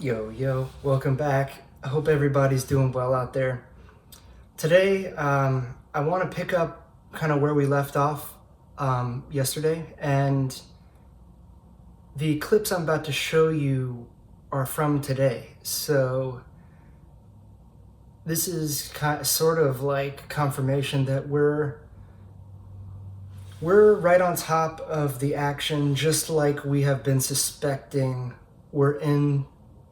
Yo, welcome back. I hope everybody's doing well out there. Today, I want to pick up kind of where we left off yesterday, and the clips I'm about to show you are from today. So this is sort of like confirmation that we're right on top of the action, just like we have been suspecting we're in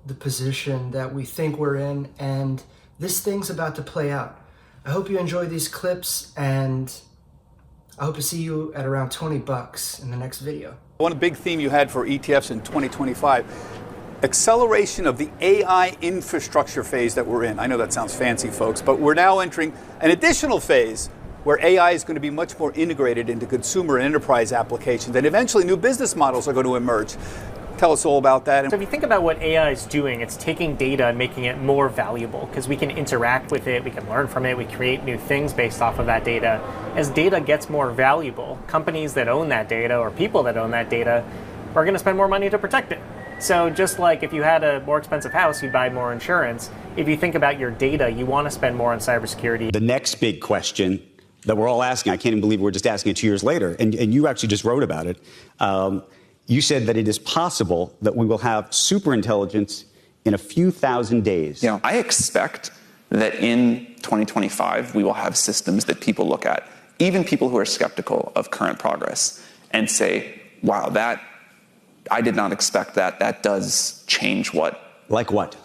the position that we think we're in, and this thing's about to play out. I hope you enjoy these clips, and I hope to see you at around $20 in the next video. One big theme you had for ETFs in 2025, acceleration of the AI infrastructure phase that we're in. I know that sounds fancy, folks, but we're now entering an additional phase where AI is going to be much more integrated into consumer and enterprise applications, and eventually new business models are going to emerge. Tell us all about that. So if you think about what AI is doing, it's taking data and making it more valuable because we can interact with it, we can learn from it, we create new things based off of that data. As data gets more valuable, companies that own that data or people that own that data are going to spend more money to protect it. So just like if you had a more expensive house, you'd buy more insurance. If you think about your data, you want to spend more on cybersecurity. The next big question that we're all asking, I can't even believe we're just asking it 2 years later, and you actually just wrote about it. You said that it is possible that we will have superintelligence in a few thousand days. You know, I expect that in 2025, we will have systems that people look at, even people who are skeptical of current progress, and say, wow, I did not expect that. That does change what? Like what?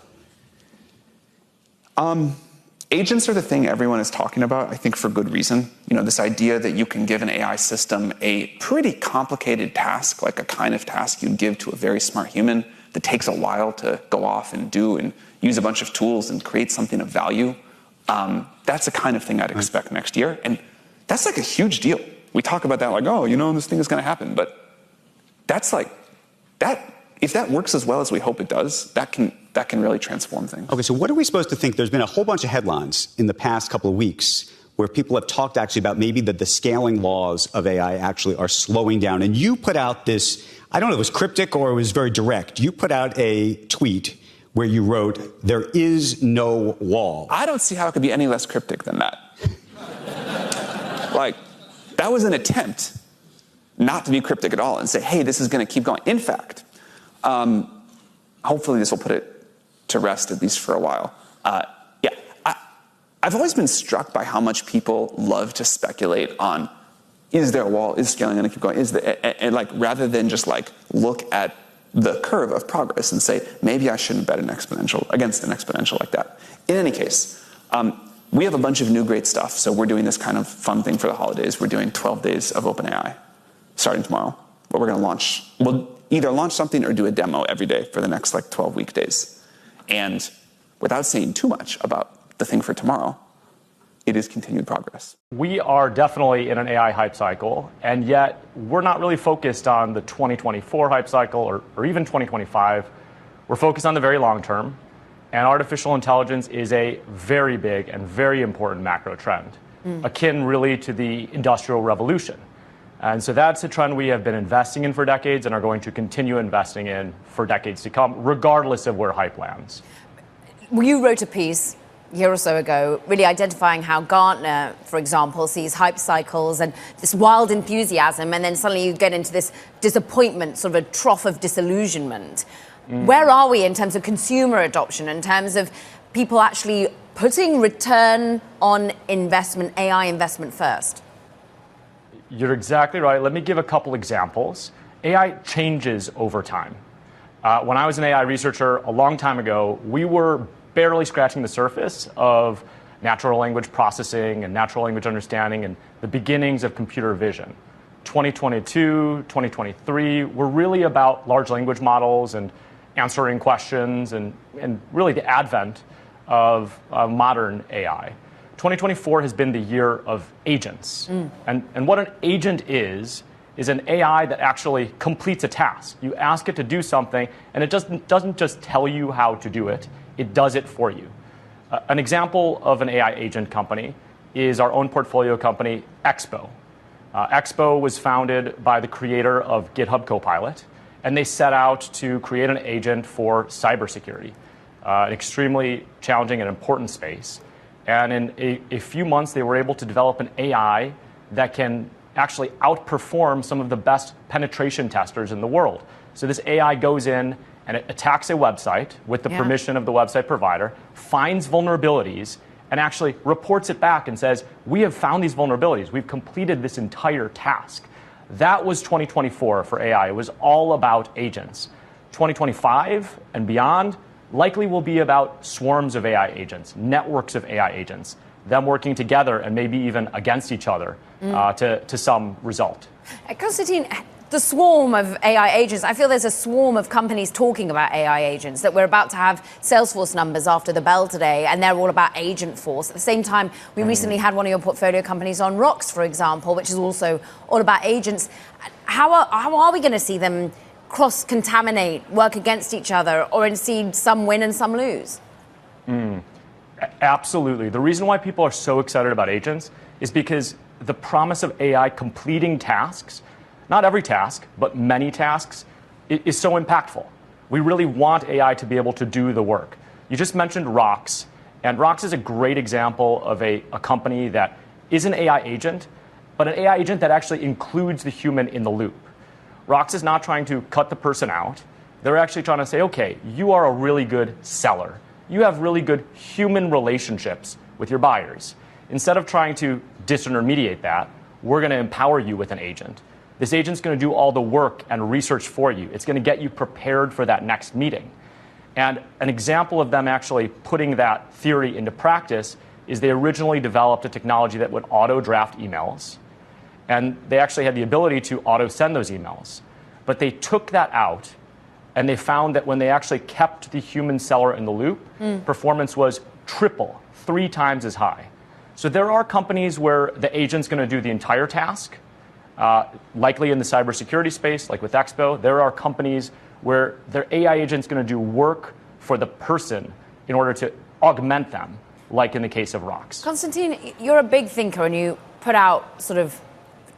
Agents are the thing everyone is talking about, I think for good reason. You know, this idea that you can give an AI system a pretty complicated task, like a kind of task you'd give to a very smart human that takes a while to go off and do and use a bunch of tools and create something of value. That's the kind of thing I'd expect next year. And that's like a huge deal. We talk about that like, oh, you know, this thing is going to happen. But that's like, if that works as well as we hope it does, that can really transform things. Okay, so what are we supposed to think? There's been a whole bunch of headlines in the past couple of weeks where people have talked actually about maybe that the scaling laws of AI actually are slowing down. And you put out this, I don't know if it was cryptic or it was very direct. You put out a tweet where you wrote, "There is no wall." I don't see how it could be any less cryptic than that. Like, that was an attempt not to be cryptic at all and say, hey, this is going to keep going. In fact, hopefully this will put it to rest, at least for a while. I've always been struck by how much people love to speculate on, is there a wall? Is scaling going to keep going? And like, rather than just like look at the curve of progress and say, maybe I shouldn't bet against an exponential like that. In any case, we have a bunch of new great stuff. So we're doing this kind of fun thing for the holidays. We're doing 12 days of OpenAI starting tomorrow, where we're going to launch. We'll either launch something or do a demo every day for the next like 12 weekdays. And without saying too much about the thing for tomorrow, it is continued progress. We are definitely in an AI hype cycle, and yet we're not really focused on the 2024 hype cycle or even 2025. We're focused on the very long term, and artificial intelligence is a very big and very important macro trend, akin really to the Industrial Revolution. And so that's a trend we have been investing in for decades and are going to continue investing in for decades to come, regardless of where hype lands. Well, you wrote a piece a year or so ago, really identifying how Gartner, for example, sees hype cycles and this wild enthusiasm, and then suddenly you get into this disappointment, sort of a trough of disillusionment. Where are we in terms of consumer adoption, in terms of people actually putting return on investment, AI investment first? You're exactly right. Let me give a couple examples. AI changes over time. When I was an AI researcher a long time ago, we were barely scratching the surface of natural language processing and natural language understanding and the beginnings of computer vision. 2022, 2023 were really about large language models and answering questions and really the advent of modern AI. 2024 has been the year of agents. And what an agent is an AI that actually completes a task. You ask it to do something, and it doesn't just tell you how to do it, it does it for you. An example of an AI agent company is our own portfolio company, Expo. Expo was founded by the creator of GitHub Copilot, and they set out to create an agent for cybersecurity, an extremely challenging and important space. And in a few months, they were able to develop an AI that can actually outperform some of the best penetration testers in the world. So this AI goes in and it attacks a website with the permission of the website provider, finds vulnerabilities, and actually reports it back and says, we have found these vulnerabilities. We've completed this entire task. That was 2024 for AI. It was all about agents. 2025 and beyond likely will be about swarms of AI agents, networks of AI agents, them working together and maybe even against each other to some result. Konstantin, the swarm of AI agents, I feel there's a swarm of companies talking about AI agents, that we're about to have Salesforce numbers after the bell today, and they're all about Agent Force. At the same time, we recently had one of your portfolio companies on Rocks, for example, which is also all about agents. How are we going to see them cross-contaminate, work against each other, or indeed some win and some lose? Absolutely. The reason why people are so excited about agents is because the promise of AI completing tasks, not every task, but many tasks, is so impactful. We really want AI to be able to do the work. You just mentioned Rocks, and Rocks is a great example of a company that is an AI agent, but an AI agent that actually includes the human in the loop. Rocks is not trying to cut the person out. They're actually trying to say, okay, you are a really good seller. You have really good human relationships with your buyers. Instead of trying to disintermediate that, we're going to empower you with an agent. This agent's going to do all the work and research for you. It's going to get you prepared for that next meeting. And an example of them actually putting that theory into practice is they originally developed a technology that would auto-draft emails. And they actually had the ability to auto-send those emails. But they took that out, and they found that when they actually kept the human seller in the loop, performance was 3 times as high. So there are companies where the agent's going to do the entire task, likely in the cybersecurity space, like with Expo. There are companies where their AI agent's going to do work for the person in order to augment them, like in the case of Rocks. Konstantin, you're a big thinker, and you put out sort of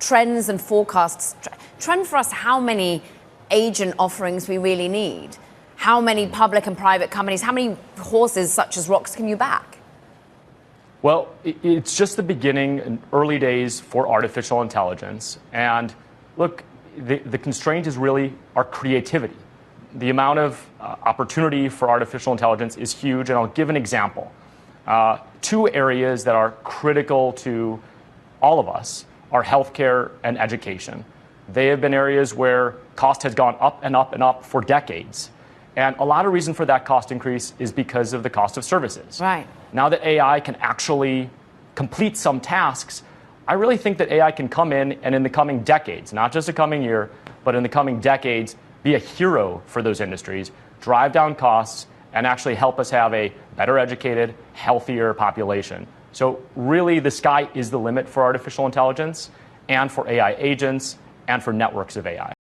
trends and forecasts. Trend for us how many agent offerings we really need. How many public and private companies, how many horses such as Rocks can you back? Well, it's just the beginning and early days for artificial intelligence. And look, the constraint is really our creativity. The amount of opportunity for artificial intelligence is huge, and I'll give an example. 2 areas that are critical to all of us are healthcare and education. They have been areas where cost has gone up and up and up for decades. And a lot of reason for that cost increase is because of the cost of services. Right. Now that AI can actually complete some tasks, I really think that AI can come in and in the coming decades, not just the coming year, but in the coming decades, be a hero for those industries, drive down costs, and actually help us have a better educated, healthier population. So really, the sky is the limit for artificial intelligence and for AI agents and for networks of AI.